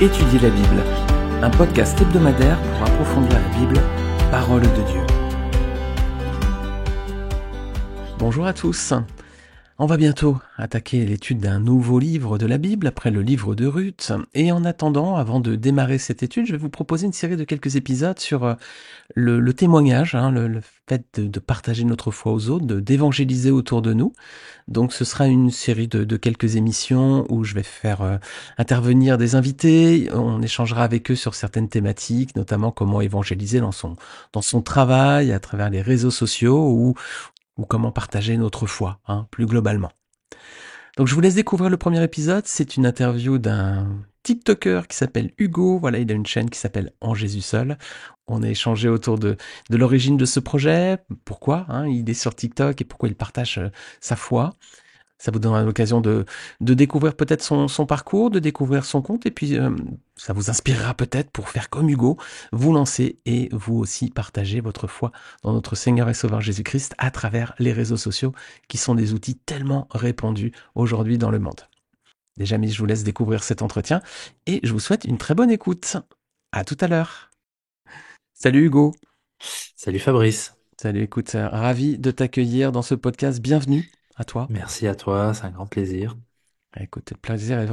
Étudier la Bible, un podcast hebdomadaire pour approfondir la Bible, parole de Dieu. Bonjour à tous. On va bientôt attaquer l'étude d'un nouveau livre de la Bible après le livre de Ruth. Et en attendant, avant de démarrer cette étude, je vais vous proposer une série de quelques épisodes sur le témoignage, le fait de partager notre foi aux autres, d'évangéliser autour de nous. Donc ce sera une série de quelques émissions où je vais faire intervenir des invités, on échangera avec eux sur certaines thématiques, notamment comment évangéliser dans son travail, à travers les réseaux sociaux ou comment partager notre foi, plus globalement. Donc je vous laisse découvrir le premier épisode, c'est une interview d'un TikToker qui s'appelle Hugo, voilà, il a une chaîne qui s'appelle En Jésus seul. On a échangé autour de l'origine de ce projet, pourquoi il est sur TikTok et pourquoi il partage sa foi. Ça vous donnera l'occasion de découvrir peut-être son parcours, de découvrir son compte, et puis ça vous inspirera peut-être pour faire comme Hugo, vous lancer et vous aussi partager votre foi dans notre Seigneur et Sauveur Jésus-Christ à travers les réseaux sociaux, qui sont des outils tellement répandus aujourd'hui dans le monde. Déjà, mais je vous laisse découvrir cet entretien, et je vous souhaite une très bonne écoute. À tout à l'heure. Salut Hugo. Salut Fabrice, Salut, écoute, ravi de t'accueillir dans ce podcast. Bienvenue à toi. merci à toi, c'est un grand plaisir. Écoute, le plaisir est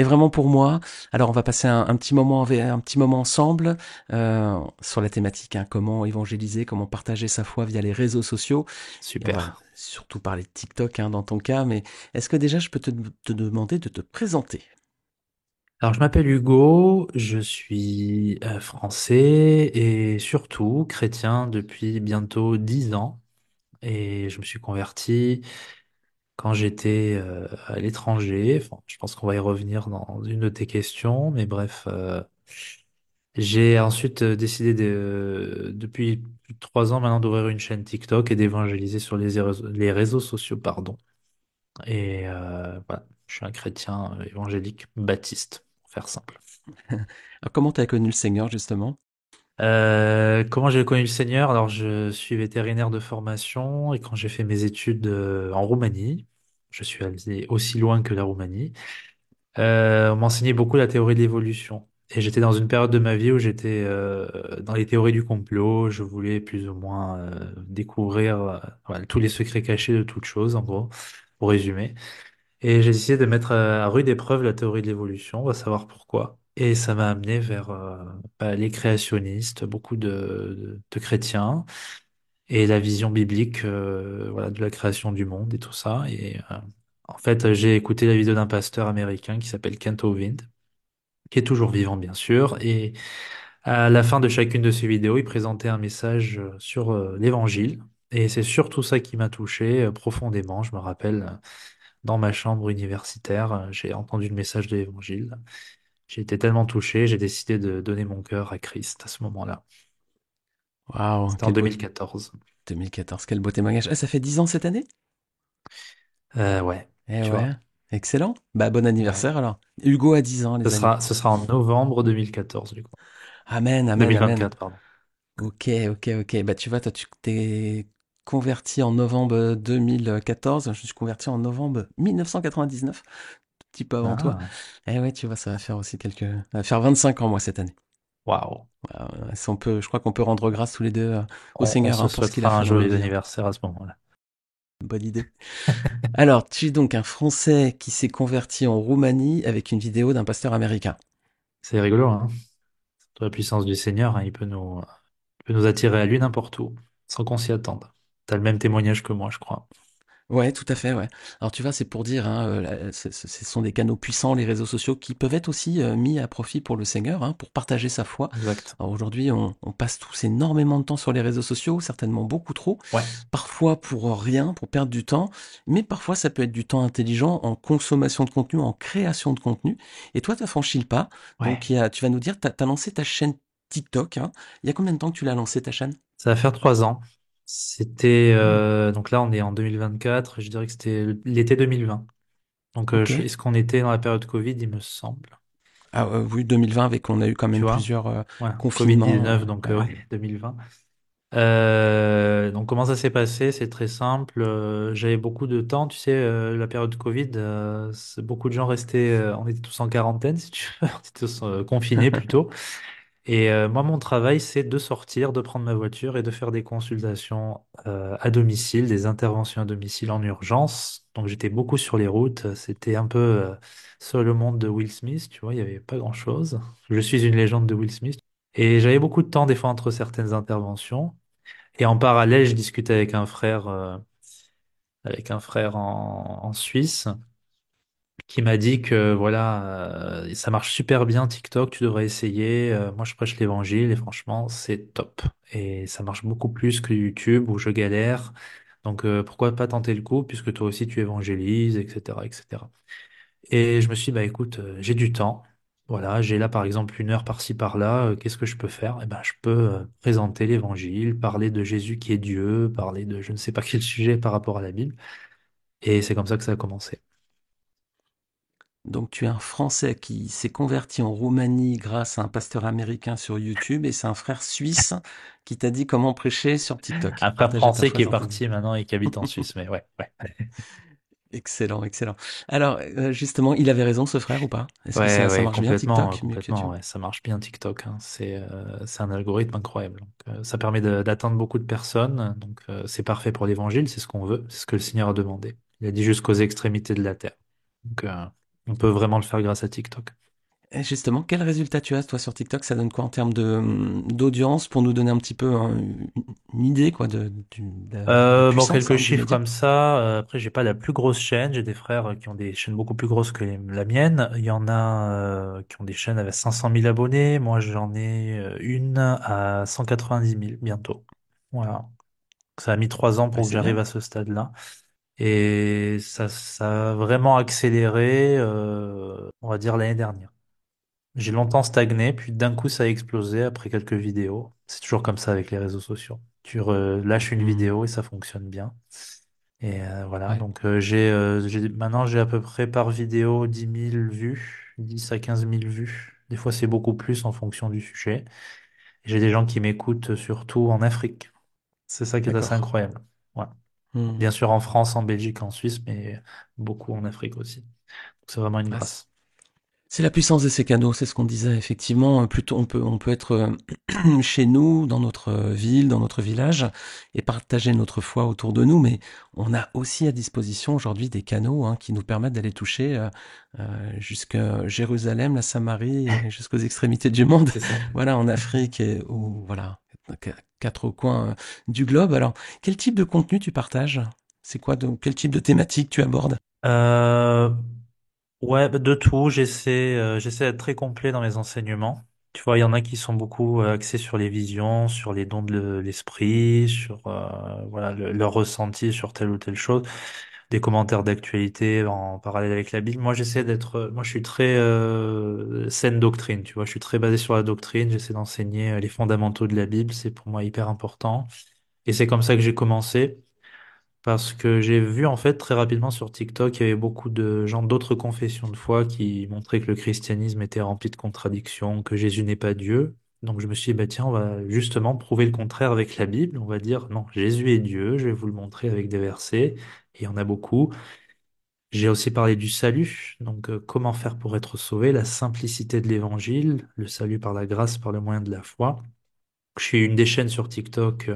vraiment pour moi. Alors, on va passer un petit moment, un petit moment ensemble sur la thématique, comment évangéliser, comment partager sa foi via les réseaux sociaux. Et on va Super. surtout parler de TikTok dans ton cas. Mais est-ce que déjà je peux te demander de te présenter? Alors je m'appelle Hugo, je suis français et surtout chrétien depuis bientôt 10 ans et je me suis converti quand j'étais à l'étranger. Enfin, je pense qu'on va y revenir dans une de tes questions, mais bref, j'ai ensuite décidé depuis plus de 3 ans maintenant d'ouvrir une chaîne TikTok et d'évangéliser sur les réseaux sociaux, pardon. Et voilà, je suis un chrétien évangélique baptiste, pour faire simple. Alors, comment tu as connu le Seigneur, justement? Comment j'ai connu le Seigneur? Alors, je suis vétérinaire de formation et quand j'ai fait mes études en Roumanie, je suis allé aussi loin que la Roumanie, on m'enseignait beaucoup la théorie de l'évolution. Et j'étais dans une période de ma vie où j'étais dans les théories du complot. Je voulais plus ou moins découvrir voilà, tous les secrets cachés de toute chose, en gros, pour résumer. Et j'ai décidé de mettre à rude épreuve la théorie de l'évolution, on va savoir pourquoi. Et ça m'a amené vers les créationnistes, beaucoup de chrétiens, et la vision biblique voilà, de la création du monde et tout ça. Et en fait, j'ai écouté la vidéo d'un pasteur américain qui s'appelle Kent Hovind, qui est toujours vivant, bien sûr. Et à la fin de chacune de ses vidéos, il présentait un message sur l'évangile. Et c'est surtout ça qui m'a touché profondément. Je me rappelle dans ma chambre universitaire, j'ai entendu le message de l'Évangile. J'ai été tellement touché, j'ai décidé de donner mon cœur à Christ à ce moment-là. Waouh, C'était en quel beau 2014. 2014, quel beau témoignage. Ah, ça fait 10 ans cette année? Ouais, Eh tu ouais, vois. excellent. Bah, bon Ouais. anniversaire alors. Hugo a 10 ans, Ce les amis. sera, ce sera en novembre 2014, du coup. Amen, amen, amen. 2024, pardon. Ok, ok, ok. Bah, tu vois, toi, tu t'es converti en novembre 2014. Je me suis converti en novembre 1999, un petit peu avant toi. Ah, Eh ouais, tu vois, ça va faire aussi ça va faire 25 ans, moi, cette année. waouh. Si on peut, je crois qu'on peut rendre grâce tous les deux au On Seigneur se pour ce qu'il a souhaitera un fait dans nos joyeux vies. anniversaire à ce moment-là. Bonne idée. Alors, tu es donc un Français qui s'est converti en Roumanie avec une vidéo d'un pasteur américain. C'est rigolo, hein. Toute la puissance du Seigneur, hein, il peut nous attirer à lui n'importe où, sans qu'on s'y attende. T'as le même témoignage que moi, je crois. Ouais, tout à fait, ouais. Alors tu vois, c'est pour dire, ce sont des canaux puissants, les réseaux sociaux, qui peuvent être aussi mis à profit pour le Seigneur, pour partager sa foi. Exact. Alors aujourd'hui, on passe tous énormément de temps sur les réseaux sociaux, certainement beaucoup trop, Ouais. parfois pour rien, pour perdre du temps, mais parfois ça peut être du temps intelligent en consommation de contenu, en création de contenu. Et toi, tu as franchi le pas, donc Ouais. tu vas nous dire, tu as lancé ta chaîne TikTok, hein. Il y a combien de temps que tu l'as lancé ta chaîne? Ça va faire 3 ans. C'était donc là on est en 2024. Je dirais que c'était l'été 2020. Donc Ok. est-ce qu'on était dans la période Covid, il me semble. Ah oui, 2020, avec on a eu quand Tu même vois? plusieurs Ouais. confinements. Covid-19, donc Ouais. ouais, 2020. Donc comment ça s'est passé? C'est très simple. J'avais beaucoup de temps, tu sais, la période Covid, beaucoup de gens restaient, on était tous en quarantaine, si tu veux, on était tous confinés plutôt. Et moi, mon travail, c'est de sortir, de prendre ma voiture et de faire des consultations à domicile, des interventions à domicile en urgence. Donc j'étais beaucoup sur les routes. C'était un peu sur le monde de Will Smith, tu vois, il n'y avait pas grand-chose. Je suis une légende de Will Smith. Et j'avais beaucoup de temps des fois entre certaines interventions. Et en parallèle, je discutais avec un frère en Suisse qui m'a dit que voilà, ça marche super bien TikTok, tu devrais essayer. Moi, je prêche l'évangile et franchement, c'est top. Et ça marche beaucoup plus que YouTube où je galère. Donc, pourquoi pas tenter le coup puisque toi aussi tu évangélises, etc., etc. Et je me suis dit, bah écoute, j'ai du temps. Voilà, j'ai là par exemple une heure par-ci par-là. Qu'est-ce que je peux faire? Eh ben, je peux présenter l'évangile, parler de Jésus qui est Dieu, parler de je ne sais pas quel sujet par rapport à la Bible. Et c'est comme ça que ça a commencé. Donc tu es un Français qui s'est converti en Roumanie grâce à un pasteur américain sur YouTube et c'est un frère suisse qui t'a dit comment prêcher sur TikTok. Un frère Partager ta français foi qui est sur TikTok. parti maintenant et qui habite en Suisse, mais ouais, ouais. Excellent, excellent. Alors justement, il avait raison ce frère ou pas? Est-ce que Ouais, ça ouais, marche bien complètement, TikTok mieux que complètement, YouTube? ouais. Ça marche bien TikTok, hein. C'est un algorithme incroyable. Donc, ça permet d'atteindre beaucoup de personnes. Donc, c'est parfait pour l'évangile, c'est ce qu'on veut, c'est ce que le Seigneur a demandé. Il a dit jusqu'aux extrémités de la terre. Donc, on peut vraiment le faire grâce à TikTok. Et justement, quel résultat tu as toi sur TikTok? Ça donne quoi en termes de d'audience pour nous donner un petit peu une idée quoi de la Bon, puissance quelques hein, du chiffres média? comme ça. Après, j'ai pas la plus grosse chaîne. J'ai des frères qui ont des chaînes beaucoup plus grosses que la mienne. Il y en a qui ont des chaînes avec 500 000 abonnés. Moi, j'en ai une à 190 000 bientôt. Voilà. Ça a mis 3 ans Ouais, pour que c'est j'arrive bien. à ce stade-là. Et ça a vraiment accéléré, on va dire, l'année dernière. J'ai longtemps stagné, puis d'un coup, ça a explosé après quelques vidéos. C'est toujours comme ça avec les réseaux sociaux. Tu relâches une Hmm. vidéo et ça fonctionne bien. Et voilà, Ouais, donc maintenant j'ai à peu près par vidéo 10 000 vues, 10 à 15 000 vues. Des fois c'est beaucoup plus en fonction du sujet. J'ai des gens qui m'écoutent surtout en Afrique. C'est ça qui est assez d'accord. incroyable. Ouais. Hmm. Bien sûr en France, en Belgique, en Suisse, mais beaucoup en Afrique aussi. Donc, c'est vraiment une Ah, grâce. c'est la puissance de ces canaux, c'est ce qu'on disait effectivement. Plutôt, on peut être chez nous, dans notre ville, dans notre village, et partager notre foi autour de nous, mais on a aussi à disposition aujourd'hui des canaux hein, qui nous permettent d'aller toucher jusqu'à Jérusalem, la Samarie, et jusqu'aux extrémités du monde. C'est ça. Voilà, en Afrique, et, ou voilà, quatre coins du globe. Alors, quel type de contenu tu partages? C'est quoi, quel type de thématique tu abordes? Euh, Ouais, bah, de tout, j'essaie d'être très complet dans mes enseignements. Tu vois, il y en a qui sont beaucoup axés sur les visions, sur les dons de l'esprit, sur voilà leur ressenti sur telle ou telle chose, des commentaires d'actualité en parallèle avec la Bible. Moi, moi, je suis très saine doctrine. Tu vois, je suis très basé sur la doctrine. J'essaie d'enseigner les fondamentaux de la Bible. C'est pour moi hyper important. Et c'est comme ça que j'ai commencé. Parce que j'ai vu en fait très rapidement sur TikTok, il y avait beaucoup de gens d'autres confessions de foi qui montraient que le christianisme était rempli de contradictions, que Jésus n'est pas Dieu. Donc je me suis dit, bah tiens, on va justement prouver le contraire avec la Bible. On va dire, non, Jésus est Dieu, je vais vous le montrer avec des versets. Et il y en a beaucoup. J'ai aussi parlé du salut, donc comment faire pour être sauvé, la simplicité de l'évangile, le salut par la grâce, par le moyen de la foi. Je suis une des chaînes sur TikTok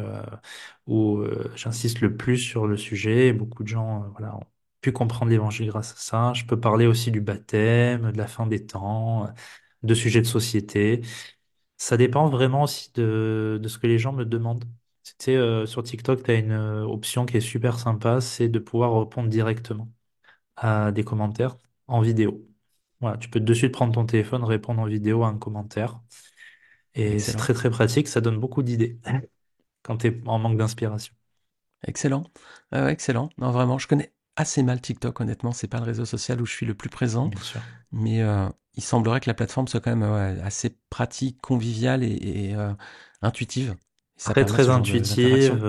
où j'insiste le plus sur le sujet. Beaucoup de gens voilà, ont pu comprendre l'évangile grâce à ça. Je peux parler aussi du baptême, de la fin des temps, de sujets de société. Ça dépend vraiment aussi de ce que les gens me demandent. Tu sais, sur TikTok, tu as une option qui est super sympa, c'est de pouvoir répondre directement à des commentaires en vidéo. Voilà, tu peux de suite prendre ton téléphone, répondre en vidéo à un commentaire. Et c'est Excellent. très très pratique, ça donne beaucoup d'idées quand tu es en manque d'inspiration. Excellent. Ouais, excellent. Non, vraiment, je connais assez mal TikTok, honnêtement. C'est pas le réseau social où je suis le plus présent, Bien sûr. mais il semblerait que la plateforme soit quand même ouais, assez pratique, conviviale et intuitive. Ça Très permet très ce genre intuitive, d'interaction.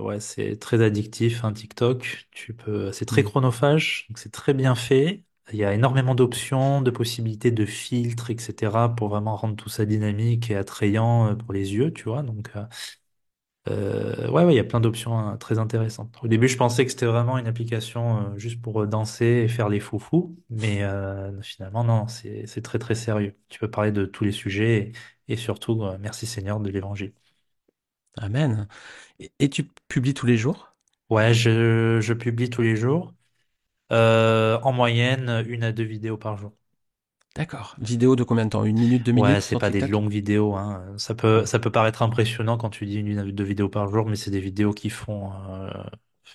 ouais, c'est très addictif, un TikTok. C'est très Hmm. chronophage, donc c'est très bien fait. Il y a énormément d'options, de possibilités de filtres, etc. pour vraiment rendre tout ça dynamique et attrayant pour les yeux, tu vois. Donc Ouais, il y a plein d'options très intéressantes. Au début, je pensais que c'était vraiment une application juste pour danser et faire les foufous, mais finalement, non, c'est très très sérieux. Tu peux parler de tous les sujets et surtout, merci Seigneur de l'Évangile. Amen. Et tu publies tous les jours? Ouais, je publie tous les jours, en moyenne 1 à 2 vidéos par jour. D'accord. Vidéo de combien de temps? 1 minute, deux Ouais, minutes c'est sur pas des TikTok? longues vidéos, hein. Hmm. Ça peut paraître impressionnant quand tu dis 1 à 2 vidéos par jour, mais c'est des vidéos qui font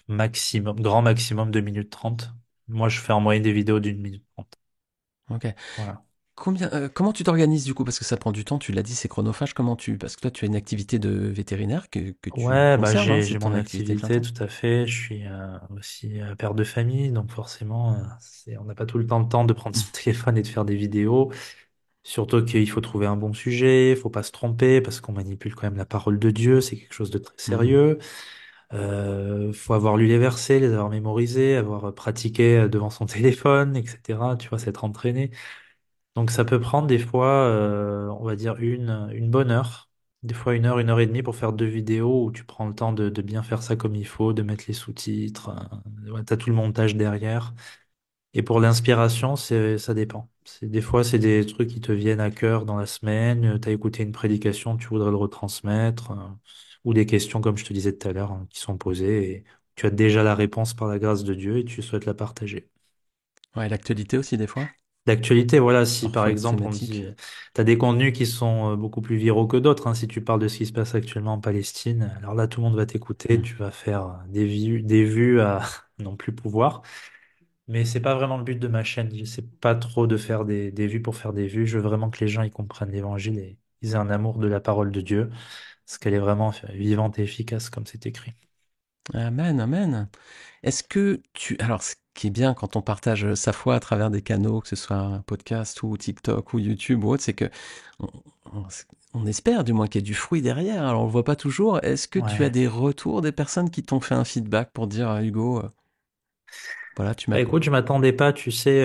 maximum, grand maximum 2 minutes 30. Moi, je fais en moyenne des vidéos d'1 minute 30. Ok. Voilà. Comment tu t'organises du coup? Parce que ça prend du temps, tu l'as dit, c'est chronophage. Parce que toi, tu as une activité de vétérinaire que tu Ouais, bah conserves, hein, j'ai c'est mon ton activité plein activité, temps. tout à fait. Je suis aussi père de famille, donc forcément, on n'a pas tout le temps de prendre son téléphone et de faire des vidéos. Surtout qu'il faut trouver un bon sujet, il faut pas se tromper parce qu'on manipule quand même la parole de Dieu, c'est quelque chose de très Mhm. sérieux. Faut avoir lu les versets, les avoir mémorisés, avoir pratiqué devant son téléphone, etc. Tu vois, s'être entraîné. Donc ça peut prendre des fois, on va dire une bonne heure, des fois 1 heure et demie pour faire 2 vidéos où tu prends le temps de bien faire ça comme il faut, de mettre les sous-titres, ouais, t'as tout le montage derrière. Et pour l'inspiration, ça dépend. Des fois, c'est des trucs qui te viennent à cœur dans la semaine. Tu as écouté une prédication, tu voudrais le retransmettre, ou des questions, comme je te disais tout à l'heure, hein, qui sont posées et tu as déjà la réponse par la grâce de Dieu et tu souhaites la partager. Ouais, l'actualité aussi des fois. D'actualité, voilà, si par Parfois une exemple on me thématique. dit, tu as des contenus qui sont beaucoup plus viraux que d'autres, hein, si tu parles de ce qui se passe actuellement en Palestine, alors là, tout le monde va t'écouter, Hmm. tu vas faire des vues à non plus pouvoir. Mais c'est pas vraiment le but de ma chaîne. J'essaie pas trop de faire des vues pour faire des vues. Je veux vraiment que les gens ils comprennent l'évangile et ils aient un amour de la parole de Dieu, parce qu'elle est vraiment vivante et efficace comme c'est écrit. Amen, amen. Alors, ce qui est bien quand on partage sa foi à travers des canaux, que ce soit un podcast ou TikTok ou YouTube ou autre, c'est que on, on- on espère du moins qu'il y a du fruit derrière. Alors, on le voit pas toujours. Est-ce que tu as Ouais. des retours des personnes qui t'ont fait un feedback pour dire, ah, Hugo, voilà, tu m'as. Bah, écoute, je m'attendais pas, tu sais,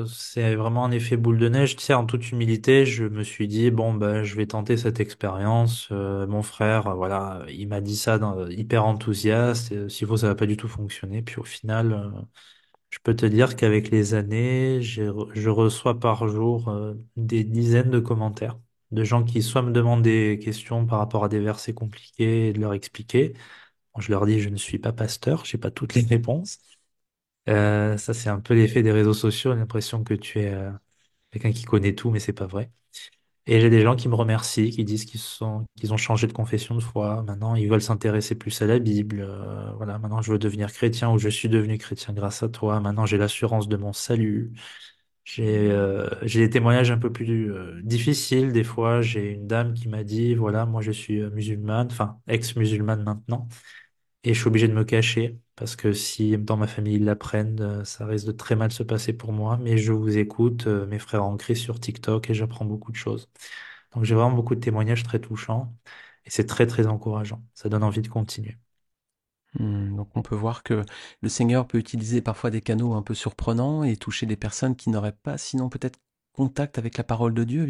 c'est vraiment un effet boule de neige. Tu sais, en toute humilité, je me suis dit, bon, bah, je vais tenter cette expérience. Mon frère, voilà, il m'a dit ça hyper enthousiaste. S'il faut, ça va pas du tout fonctionner. Puis au final, je peux te dire qu'avec les années, je reçois par jour des dizaines de commentaires de gens qui soit me demandent des questions par rapport à des versets compliqués et de leur expliquer. Bon, je leur dis, je ne suis pas pasteur, j'ai pas toutes les réponses. Ça, c'est un peu l'effet des réseaux sociaux, l'impression que tu es quelqu'un qui connaît tout, mais c'est pas vrai. Et j'ai des gens qui me remercient, qui disent qu'ils ont changé de confession de foi. Maintenant, ils veulent s'intéresser plus à la Bible. Voilà, maintenant, je veux devenir chrétien ou je suis devenu chrétien grâce à toi. Maintenant, j'ai l'assurance de mon salut. J'ai des témoignages un peu plus difficiles. Des fois, j'ai une dame qui m'a dit, voilà, moi, je suis musulmane, enfin, ex-musulmane maintenant. Et je suis obligé de me cacher parce que si dans ma famille ils l'apprennent, ça risque de très mal se passer pour moi. Mais je vous écoute, mes frères en Christ sur TikTok et j'apprends beaucoup de choses. Donc j'ai vraiment beaucoup de témoignages très touchants et c'est très très encourageant. Ça donne envie de continuer. Donc, on peut voir que le Seigneur peut utiliser parfois des canaux un peu surprenants et toucher des personnes qui n'auraient pas, sinon peut-être contact avec la parole de Dieu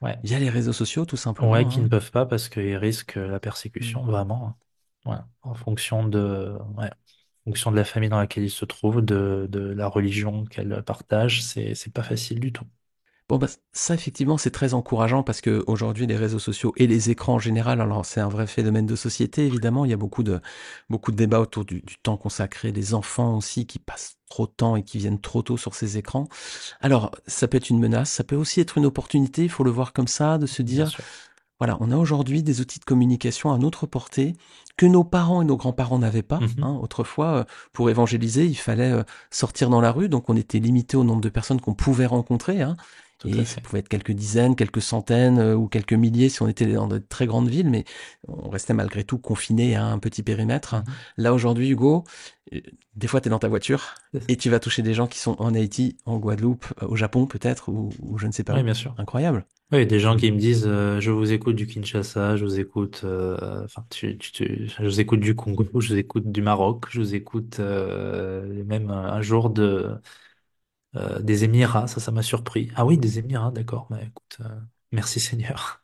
Ouais, via les réseaux sociaux, tout ouais, simplement, qui ne hein. peuvent pas parce qu'ils risquent la Mm. persécution vraiment, hein. Voilà, ouais, en fonction de la famille dans laquelle ils se trouvent, de la religion qu'elle partage, c'est pas facile du tout. Bon, bah, ça, effectivement, c'est très encourageant parce que aujourd'hui, les réseaux sociaux et les écrans en général, alors c'est un vrai phénomène de société, évidemment. Il y a beaucoup de débats autour du temps consacré, des enfants aussi qui passent trop de temps et qui viennent trop tôt sur ces écrans. Alors, ça peut être une menace, ça peut aussi être une opportunité, il faut le voir comme ça, de se Bien dire, sûr. voilà, on a aujourd'hui des outils de communication à notre portée que nos parents et nos grands-parents n'avaient pas, Mhm. hein. Autrefois, pour évangéliser, il fallait sortir dans la rue, donc on était limité au nombre de personnes qu'on pouvait rencontrer, hein. Tout à Et ça fait. pouvait être quelques dizaines, quelques centaines ou quelques milliers si on était dans de très grandes villes, mais on restait malgré tout confiné à un petit périmètre, hein. Mhm. Là aujourd'hui, Hugo, euh, des fois tu es dans ta voiture et tu vas toucher des gens qui sont en Haïti, en Guadeloupe, au Japon peut-être, ou je ne sais pas Oui, où. bien sûr. Incroyable. Oui, des gens qui me disent je vous écoute du Kinshasa, je vous écoute enfin je vous écoute du Congo, je vous écoute du Maroc, je vous écoute même un jour des Émirats, ça m'a surpris. Ah oui, des Émirats, d'accord. Bah, écoute, merci Seigneur.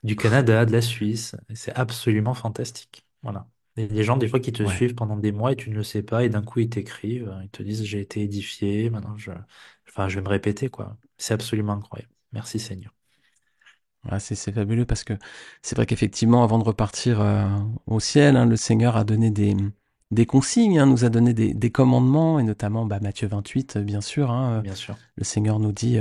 Du Canada, de la Suisse, c'est absolument fantastique. Voilà. Et les gens, des fois, qui te Ouais. suivent pendant des mois et tu ne le sais pas, et d'un coup, ils t'écrivent, ils te disent, j'ai été édifié, maintenant enfin, je vais me répéter, quoi. C'est absolument incroyable. Merci Seigneur. Ouais, c'est fabuleux parce que c'est vrai qu'effectivement, avant de repartir au ciel, hein, le Seigneur a donné des consignes, hein, nous a donné des commandements, et notamment bah, Matthieu 28, bien sûr. Hein, Bien sûr. le Seigneur nous dit,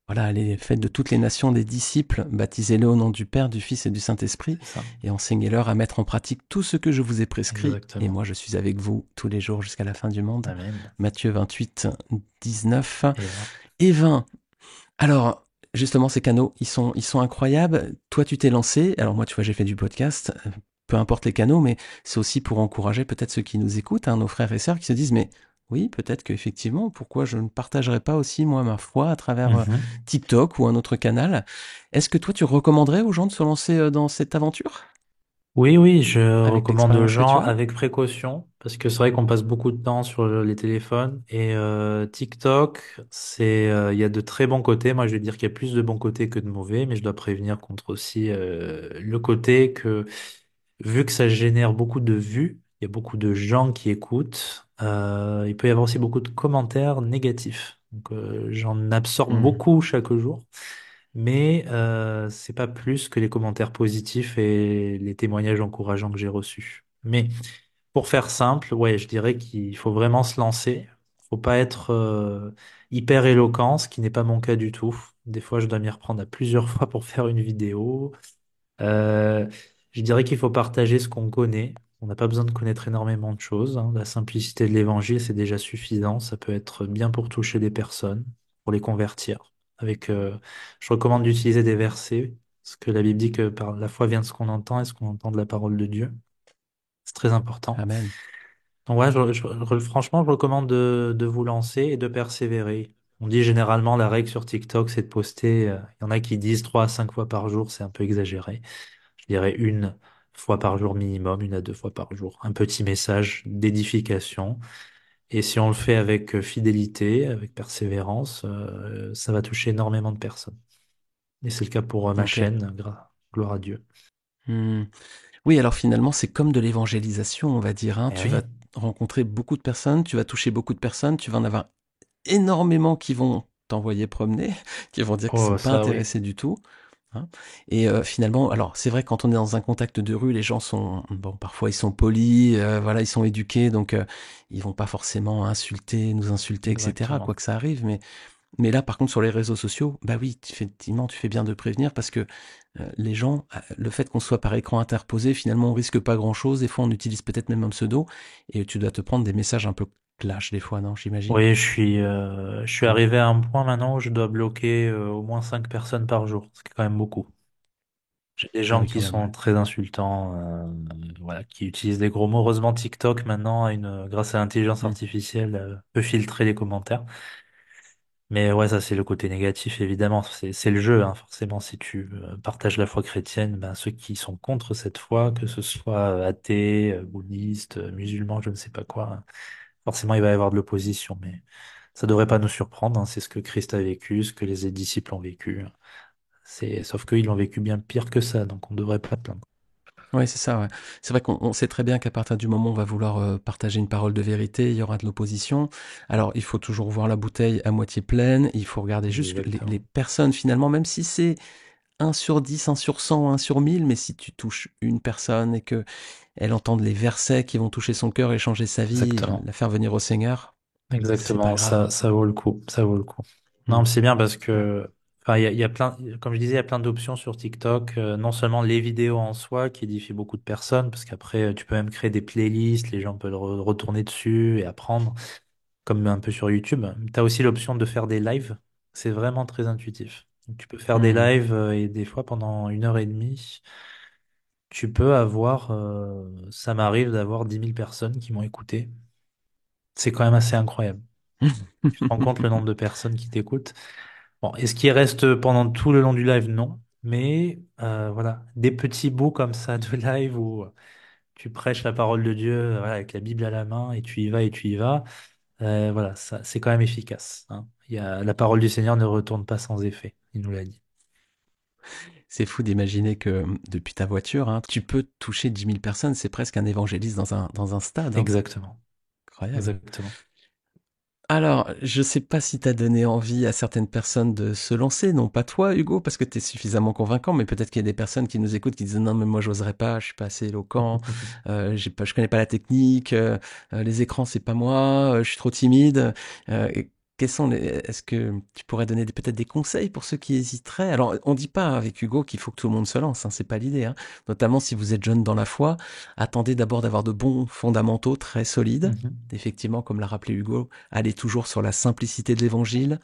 voilà, allez, faites de toutes les nations des disciples, baptisez-les au nom du Père, du Fils et du Saint-Esprit, C'est ça. et enseignez-leur à mettre en pratique tout ce que je vous ai prescrit. Et Exactement. moi, je suis avec vous tous les jours jusqu'à la fin du monde. Amen. Matthieu 28, 19 Et voilà. et 20. Alors, justement, ces canaux, ils sont incroyables. Toi, tu t'es lancé. Alors moi, tu vois, j'ai fait du podcast. Peu importe les canaux, mais c'est aussi pour encourager peut-être ceux qui nous écoutent, hein, nos frères et sœurs qui se disent, mais oui, peut-être qu'effectivement, pourquoi je ne partagerais pas aussi, moi, ma foi à travers Mhm. TikTok ou un autre canal. Est-ce que toi, tu recommanderais aux gens de se lancer dans cette aventure Oui, oui, je avec recommande aux l'expérience que tu gens as? avec précaution parce que c'est vrai qu'on passe beaucoup de temps sur les téléphones et TikTok, il y a de très bons côtés. Moi, je vais dire qu'il y a plus de bons côtés que de mauvais, mais je dois prévenir contre aussi le côté que vu que ça génère beaucoup de vues, il y a beaucoup de gens qui écoutent. Il peut y avoir aussi beaucoup de commentaires négatifs. Donc, j'en absorbe Hmm. beaucoup chaque jour. Mais c'est pas plus que les commentaires positifs et les témoignages encourageants que j'ai reçus. Mais pour faire simple, ouais, je dirais qu'il faut vraiment se lancer. Faut pas être hyper éloquent, ce qui n'est pas mon cas du tout. Des fois, je dois m'y reprendre à plusieurs fois pour faire une vidéo. Euh, je dirais qu'il faut partager ce qu'on connaît. On n'a pas besoin de connaître énormément de choses, hein. La simplicité de l'évangile, c'est déjà suffisant. Ça peut être bien pour toucher des personnes, pour les convertir. Je recommande d'utiliser des versets, parce que la Bible dit que par la foi vient de ce qu'on entend et ce qu'on entend de la parole de Dieu. C'est très important. Amen. Donc ouais, franchement, je recommande de vous lancer et de persévérer. On dit généralement la règle sur TikTok, c'est de poster. Il y en a qui disent 3 à 5 fois par jour, c'est un peu exagéré. Je dirais 1 fois par jour minimum, 1 à 2 fois par jour. Un petit message d'édification. Et si on le fait avec fidélité, avec persévérance, ça va toucher énormément de personnes. Et c'est le cas pour ma Ok. chaîne, gloire à Dieu. Hmm. Oui, alors finalement, c'est comme de l'évangélisation, on va dire, hein. Eh Tu vas oui. rencontrer beaucoup de personnes, tu vas toucher beaucoup de personnes, tu vas en avoir énormément qui vont t'envoyer promener, qui vont dire qu'ils Oh, sont pas ça oui. intéressés du tout, hein. Et finalement, alors c'est vrai quand on est dans un contact de rue, les gens sont bon, parfois ils sont polis, voilà, ils sont éduqués, donc ils vont pas forcément insulter, nous insulter, etc. Exactement. Quoi que ça arrive, mais là, par contre, sur les réseaux sociaux, bah oui, effectivement, tu fais bien de prévenir parce que les gens, le fait qu'on soit par écran interposé, finalement, on risque pas grand-chose. Des fois, on utilise peut-être même un pseudo et tu dois te prendre des messages un peu clash des fois, non, j'imagine. Oui, je suis Mm. arrivé à un point maintenant où je dois bloquer au moins 5 personnes par jour, ce qui est quand même beaucoup. J'ai des Ah gens oui, qui quand même, sont ouais. très insultants, voilà, qui utilisent des gros mots. Heureusement, TikTok maintenant, grâce à l'intelligence Mm. artificielle, peut filtrer les commentaires. Mais ouais, ça c'est le côté négatif, évidemment. C'est le jeu, hein. Forcément, si tu partages la foi chrétienne, ben, ceux qui sont contre cette foi, que ce soit athées, bouddhistes, musulmans, je ne sais pas quoi, hein, forcément il va y avoir de l'opposition. Mais ça devrait pas nous surprendre, hein. C'est ce que Christ a vécu, ce que les disciples ont vécu. Sauf qu'ils l'ont vécu bien pire que ça, donc on devrait pas plaindre. Ouais, c'est ça, ouais. C'est vrai qu'on sait très bien qu'à partir du moment où on va vouloir partager une parole de vérité, il y aura de l'opposition. Alors, il faut toujours voir la bouteille à moitié pleine. Il faut regarder juste que les Exactement. personnes, finalement, même si c'est 1 sur 10, 1 sur 100, 1 sur 1000, mais si tu touches une personne et que elle entende les versets qui vont toucher son cœur et changer sa vie, Exactement. la faire venir au Seigneur, c'est pas Exactement, grave. ça vaut le coup, ça vaut le coup. Non, Hmm. mais c'est bien parce Ouais. que, enfin, il y a plein, comme je disais, il y a plein d'options sur TikTok. Non seulement les vidéos en soi qui édifient beaucoup de personnes, parce qu'après, tu peux même créer des playlists, les gens peuvent retourner dessus et apprendre, comme un peu sur YouTube. Tu as aussi l'option de faire des lives. C'est vraiment très intuitif. Donc, tu peux faire des Hmm. lives et des fois pendant 1 heure et demie, tu peux avoir, ça m'arrive d'avoir 10 000 personnes qui m'ont écouté. C'est quand même assez incroyable. Tu te rends compte le nombre de personnes qui t'écoutent. Bon, est-ce qu'il reste pendant tout le long du live? Non. Mais voilà, des petits bouts comme ça de live où tu prêches la parole de Dieu voilà, avec la Bible à la main et tu y vas et tu y vas. Voilà, ça, c'est quand même efficace, hein. La parole du Seigneur ne retourne pas sans effet. Il nous l'a dit. C'est fou d'imaginer que depuis ta voiture, hein, tu peux toucher 10 000 personnes. C'est presque un évangéliste dans un stade. Hein. Exactement, Incroyable. exactement. Alors, je sais pas si t'as donné envie à certaines personnes de se lancer, non pas toi, Hugo, parce que t'es suffisamment convaincant, mais peut-être qu'il y a des personnes qui nous écoutent qui disent non, mais moi j'oserais pas, je suis pas assez éloquent, je connais pas la technique, les écrans c'est pas moi, je suis trop timide. Et est-ce que tu pourrais donner peut-être des conseils pour ceux qui hésiteraient? Alors, on dit pas avec Hugo qu'il faut que tout le monde se lance, hein, c'est pas l'idée, hein. Notamment si vous êtes jeune dans la foi, attendez d'abord d'avoir de bons fondamentaux très solides. Mhm. Effectivement, comme l'a rappelé Hugo, allez toujours sur la simplicité de l'évangile.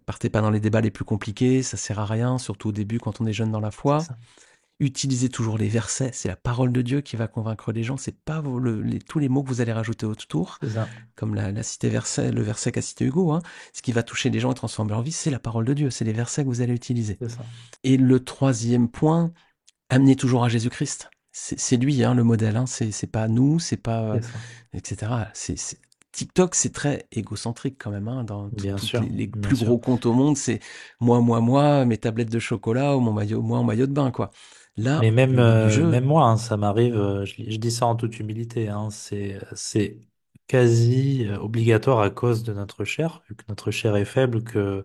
Partez pas dans les débats les plus compliqués, ça sert à rien, surtout au début quand on est jeune dans la C'est foi. ça, Utilisez toujours les versets, c'est la parole de Dieu qui va convaincre les gens, c'est pas tous les mots que vous allez rajouter autour, c'est ça, comme la cité verset, le verset qu'a cité Hugo. Hein. Ce qui va toucher les gens et transformer leur vie, c'est la parole de Dieu, c'est les versets que vous allez utiliser. c'est ça, Et le troisième point, amenez toujours à Jésus-Christ. C'est lui hein, le modèle, hein. C'est pas nous, c'est pas c'est ça. etc. TikTok, c'est très égocentrique quand même. Hein, dans Bien toutes sûr, les bien plus sûr. gros comptes au monde, c'est moi, mes tablettes de chocolat ou mon maillot, moi en maillot de bain, quoi. Là, Mais même, le but du jeu, même moi, hein, ça m'arrive, je dis ça en toute humilité, hein, c'est quasi obligatoire à cause de notre chair, vu que notre chair est faible, que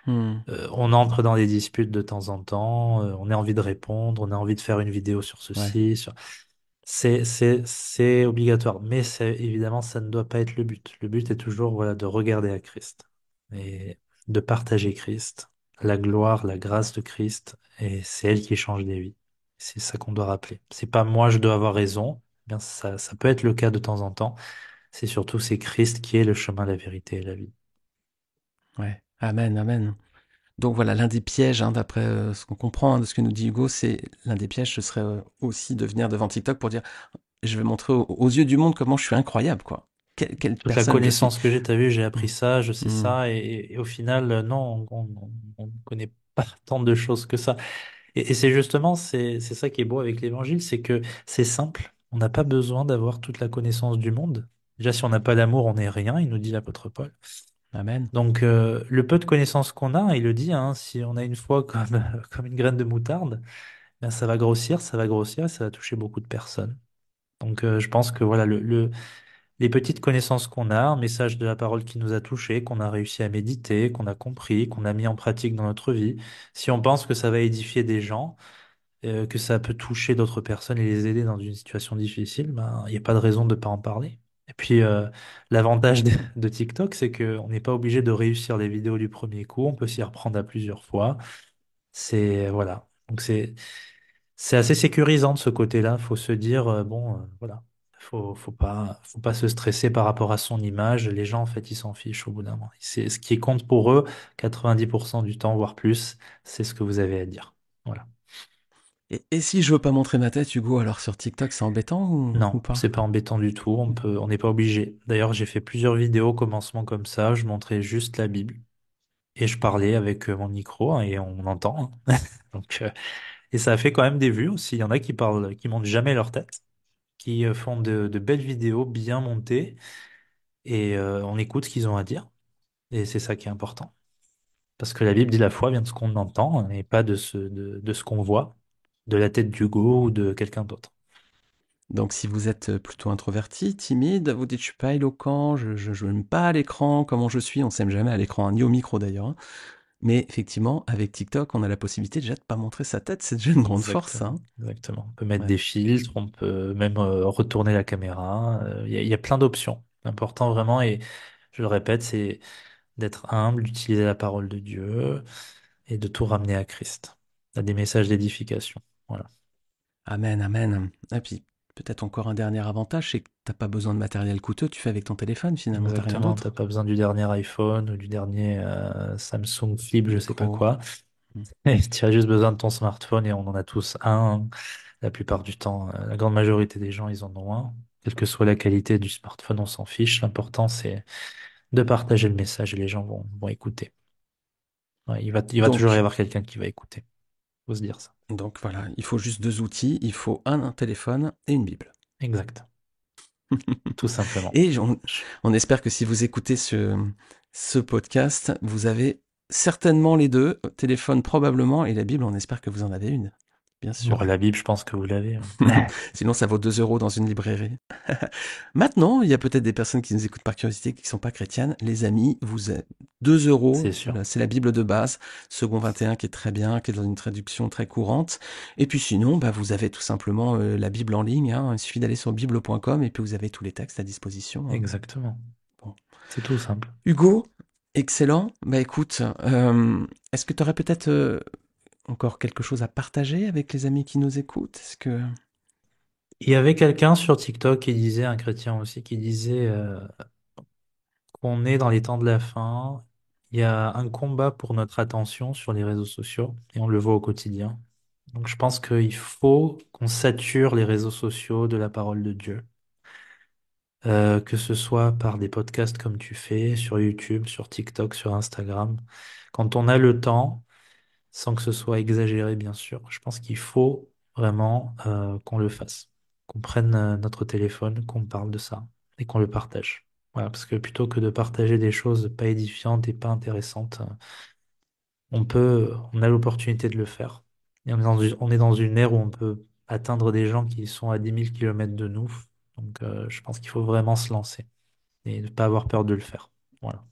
hmm, on entre dans des disputes de temps en temps, on a envie de répondre, on a envie de faire une vidéo sur ouais, ceci, sur... C'est obligatoire, mais évidemment, ça ne doit pas être le but. Le but est toujours, voilà, de regarder à Christ et de partager Christ, la gloire, la grâce de Christ, et c'est elle qui change des vies. C'est ça qu'on doit rappeler. C'est pas moi, je dois avoir raison. Bien, ça peut être le cas de temps en temps. C'est surtout, c'est Christ qui est le chemin, la vérité et la vie. ouais. Amen, amen. Donc voilà, l'un des pièges, hein, d'après ce qu'on comprend hein, de ce que nous dit Hugo, c'est l'un des pièges, ce serait aussi de venir devant TikTok pour dire, je vais montrer aux yeux du monde comment je suis incroyable, quoi. Quelle Toute la personne je suis. connaissance que j'ai, t'as vu, j'ai appris Hmm, ça, je sais hmm. ça, et au final, non, on ne connaît pas tant de choses que ça. Et c'est justement, c'est ça qui est beau avec l'évangile, c'est que c'est simple. On n'a pas besoin d'avoir toute la connaissance du monde. Déjà, si on n'a pas d'amour, on n'est rien, il nous dit l'apôtre Paul. Amen. Donc, le peu de connaissances qu'on a, il le dit, hein, si on a une foi comme, comme une graine de moutarde, ben, ça va grossir, et ça va toucher beaucoup de personnes. Donc, je pense que voilà, les petites connaissances qu'on a, un message de la parole qui nous a touchés, qu'on a réussi à méditer, qu'on a compris, qu'on a mis en pratique dans notre vie, si on pense que ça va édifier des gens, que ça peut toucher d'autres personnes et les aider dans une situation difficile, ben, il n'y a pas de raison de ne pas en parler. Et puis, l'avantage de TikTok, c'est qu'on n'est pas obligé de réussir les vidéos du premier coup, on peut s'y reprendre à plusieurs fois. Voilà. Donc, c'est assez sécurisant de ce côté-là. Faut se dire, bon, voilà. Faut pas se stresser par rapport à son image. Les gens, en fait, ils s'en fichent au bout d'un moment. C'est ce qui compte pour eux, 90% du temps, voire plus, c'est ce que vous avez à dire. Voilà. Et si je veux pas montrer ma tête, Hugo, alors sur TikTok, c'est embêtant ou Non, pas? c'est pas embêtant du tout. On n'est pas obligé. D'ailleurs, j'ai fait plusieurs vidéos au commencement comme ça. Je montrais juste la Bible et je parlais avec mon micro hein, et on entend. Hein. Donc, et ça a fait quand même des vues aussi. Il y en a qui parlent, qui montent jamais leur tête, qui font de belles vidéos bien montées et on écoute ce qu'ils ont à dire. Et c'est ça qui est important. Parce que la Bible dit la foi vient de ce qu'on entend et pas de ce qu'on voit, de la tête d'Hugo ou de quelqu'un d'autre. Donc si vous êtes plutôt introverti, timide, vous dites je suis pas éloquent, je n'aime pas à l'écran, comment je suis, on s'aime jamais à l'écran, hein, ni au micro d'ailleurs. Hein. Mais effectivement, avec TikTok, on a la possibilité déjà de pas montrer sa tête, c'est déjà une grande force. Exactement, Hein. exactement. On peut mettre Ouais. des filtres, on peut même retourner la caméra. Il y a plein d'options. L'important vraiment, et je le répète, c'est d'être humble, d'utiliser la parole de Dieu et de tout ramener à Christ, à des messages d'édification. Voilà. Amen, amen. Et puis peut-être encore un dernier avantage, c'est que t'as pas besoin de matériel coûteux, tu fais avec ton téléphone finalement, t'as rien Exactement. T'as d'autre. pas besoin du dernier iPhone ou du dernier Samsung Flip, je Le sais pas Pro. quoi. Hmm. Et tu as juste besoin de ton smartphone et on en a tous un. La plupart du temps, la grande majorité des gens, ils en ont un. Quelle que soit la qualité du smartphone, on s'en fiche. L'important, c'est de partager le message et les gens vont écouter. Ouais, il va toujours y Donc, avoir quelqu'un qui va écouter. Faut se dire ça. donc voilà, il faut juste deux outils, il faut un téléphone et une Bible. Exact. Tout simplement. Et on espère que si vous écoutez ce podcast, vous avez certainement les deux, téléphone probablement, et la Bible, on espère que vous en avez une, bien Bon, sûr. la Bible, je pense que vous l'avez. Ouais. Sinon, ça vaut 2 euros dans une librairie. Maintenant, il y a peut-être des personnes qui nous écoutent par curiosité qui ne sont pas chrétiennes. Les amis, vous êtes 2 euros, C'est sûr. c'est la Bible de base, Second 21 qui est très bien, qui est dans une traduction très courante. Et puis sinon, bah, vous avez tout simplement la Bible en ligne. Hein. Il suffit d'aller sur bible.com et puis vous avez tous les textes à disposition. Hein. Exactement. Bon. C'est tout simple. Hugo, excellent. Bah écoute, est-ce que tu aurais peut-être encore quelque chose à partager avec les amis qui nous écoutent? Est-ce que... Il y avait quelqu'un sur TikTok qui disait, un chrétien aussi, qui disait qu'on est dans les temps de la fin. Il y a un combat pour notre attention sur les réseaux sociaux et on le voit au quotidien. Donc je pense qu'il faut qu'on sature les réseaux sociaux de la parole de Dieu. Que ce soit par des podcasts comme tu fais, sur YouTube, sur TikTok, sur Instagram. Quand on a le temps, sans que ce soit exagéré, bien sûr, je pense qu'il faut vraiment qu'on le fasse. Qu'on prenne notre téléphone, qu'on parle de ça et qu'on le partage. Voilà, parce que plutôt que de partager des choses pas édifiantes et pas intéressantes, on a l'opportunité de le faire. Et on est dans une ère où on peut atteindre des gens qui sont à 10 000 kilomètres de nous. Donc, je pense qu'il faut vraiment se lancer et ne pas avoir peur de le faire. Voilà,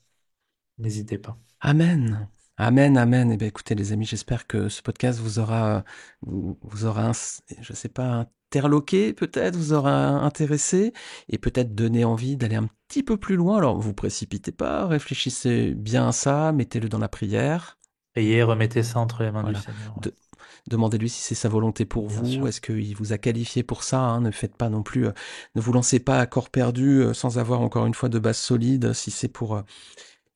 n'hésitez pas. Amen. Amen, amen. Eh bien, écoutez, les amis, j'espère que ce podcast vous aura, vous aura, je sais pas, interloqué, peut-être, vous aura intéressé et peut-être donné envie d'aller un petit peu plus loin. Alors, vous précipitez pas, réfléchissez bien à ça, mettez-le dans la prière. Priez, remettez ça entre les mains du Voilà. Seigneur. Ouais. De- Demandez-lui si c'est sa volonté pour Bien vous. sûr. Est-ce qu'il vous a qualifié pour ça, hein. Ne faites pas non plus, ne vous lancez pas à corps perdu sans avoir encore une fois de base solide. Si c'est pour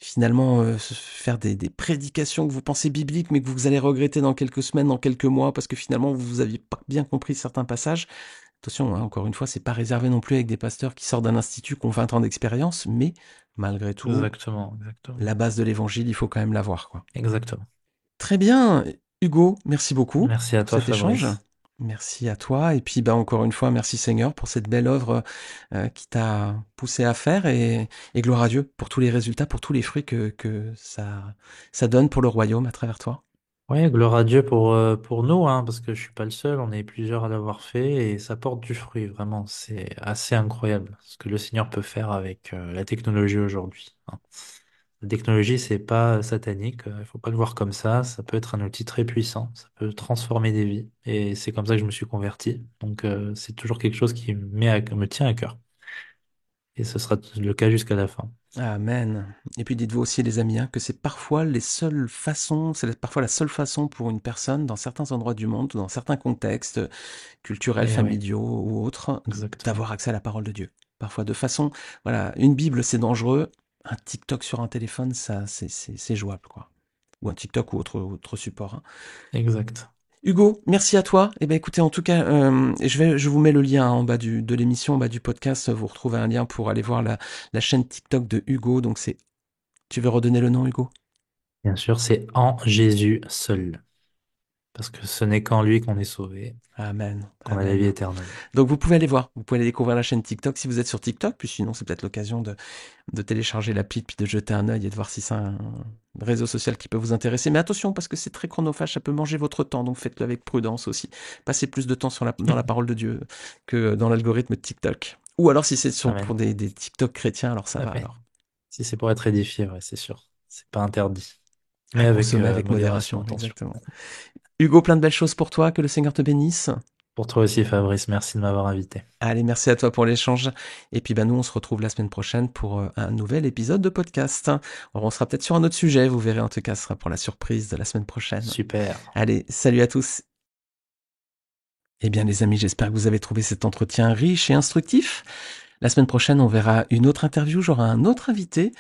finalement faire des prédications que vous pensez bibliques, mais que vous allez regretter dans quelques semaines, dans quelques mois, parce que finalement vous aviez pas bien compris certains passages. Attention, hein, encore une fois, c'est pas réservé non plus avec des pasteurs qui sortent d'un institut qui ont 20 ans d'expérience, mais malgré tout, Exactement, exactement. la base de l'évangile, il faut quand même l'avoir, quoi. Exactement. Très bien, Hugo, merci beaucoup Merci à pour toi, cet échange. Fabrice. Merci à toi. Et puis, bah, encore une fois, merci Seigneur pour cette belle œuvre qui t'a poussé à faire et gloire à Dieu pour tous les résultats, pour tous les fruits que ça donne pour le royaume à travers toi. Ouais, gloire à Dieu pour nous, hein, parce que je suis pas le seul, on est plusieurs à l'avoir fait et ça porte du fruit, vraiment. C'est assez incroyable ce que le Seigneur peut faire avec la technologie aujourd'hui. Hein. La technologie, c'est pas satanique, il faut pas le voir comme ça peut être un outil très puissant, ça peut transformer des vies et c'est comme ça que je me suis converti. Donc c'est toujours quelque chose qui me tient à cœur et ce sera le cas jusqu'à la fin. Amen. Et puis dites-vous aussi, les amis, hein, que c'est parfois les seules façons, c'est parfois la seule façon pour une personne, dans certains endroits du monde, ou dans certains contextes culturels, Et oui, familiaux ou autres, exactement. d'avoir accès à la parole de Dieu. Parfois de façon, voilà, une Bible c'est dangereux, un TikTok sur un téléphone, ça c'est jouable, quoi. Ou un TikTok ou autre support. Hein. Exact. Hugo, merci à toi. Eh ben écoutez, en tout cas, je vous mets le lien en bas de l'émission, en bas du podcast. Vous retrouvez un lien pour aller voir la chaîne TikTok de Hugo. Donc c'est, tu veux redonner le nom, Hugo? Bien sûr, c'est en Jésus seul. Parce que ce n'est qu'en lui qu'on est sauvé, Amen, qu'on a la vie amen. éternelle. Donc vous pouvez aller voir, vous pouvez aller découvrir la chaîne TikTok si vous êtes sur TikTok, puis sinon c'est peut-être l'occasion de télécharger l'appli, puis de jeter un œil et de voir si c'est un réseau social qui peut vous intéresser. Mais attention, parce que c'est très chronophage, ça peut manger votre temps, donc faites-le avec prudence aussi. Passez plus de temps dans la parole de Dieu que dans l'algorithme de TikTok. Ou alors si c'est pour Amen. des TikTok chrétiens, alors ça Ah va ouais. alors. Si c'est pour être édifié, ouais, c'est sûr. C'est pas interdit. Mais À avec consommer avec modération, modération, attention. exactement. Hugo, plein de belles choses pour toi, que le Seigneur te bénisse. Pour toi aussi, Fabrice, merci de m'avoir invité. Allez, merci à toi pour l'échange. Et puis, bah, nous, on se retrouve la semaine prochaine pour un nouvel épisode de podcast. Alors, on sera peut-être sur un autre sujet, vous verrez. En tout cas, ce sera pour la surprise de la semaine prochaine. Super. Allez, salut à tous. Eh bien, les amis, j'espère que vous avez trouvé cet entretien riche et instructif. La semaine prochaine, on verra une autre interview. J'aurai un autre invité.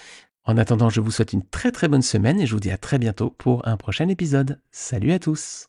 En attendant, je vous souhaite une très très bonne semaine et je vous dis à très bientôt pour un prochain épisode. Salut à tous.